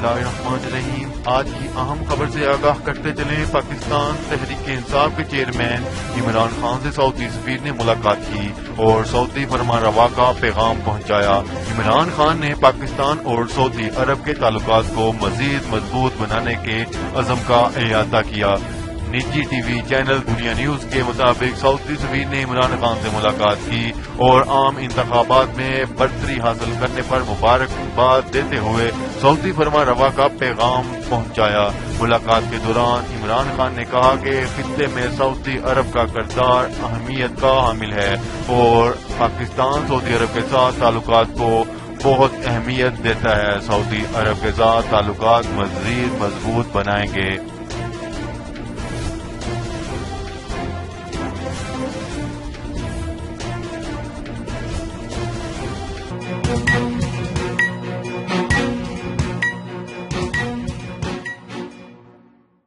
اللہ الرحمن الرحیم۔ آج کی اہم خبر سے آگاہ کرتے چلیں۔ پاکستان تحریک انصاف کے چیئرمین عمران خان سے سعودی سفیر نے ملاقات کی اور سعودی فرمان روا کا پیغام پہنچایا۔ عمران خان نے پاکستان اور سعودی عرب کے تعلقات کو مزید مضبوط بنانے کے عزم کا اعادہ کیا۔ نجی ٹی وی چینل دنیا نیوز کے مطابق سعودی سفیر نے عمران خان سے ملاقات کی اور عام انتخابات میں برتری حاصل کرنے پر مبارکباد دیتے ہوئے سعودی فرمان روا کا پیغام پہنچایا۔ ملاقات کے دوران عمران خان نے کہا کہ خطے میں سعودی عرب کا کردار اہمیت کا حامل ہے اور پاکستان سعودی عرب کے ساتھ تعلقات کو بہت اہمیت دیتا ہے۔ سعودی عرب کے ساتھ تعلقات مزید مضبوط بنائیں گے۔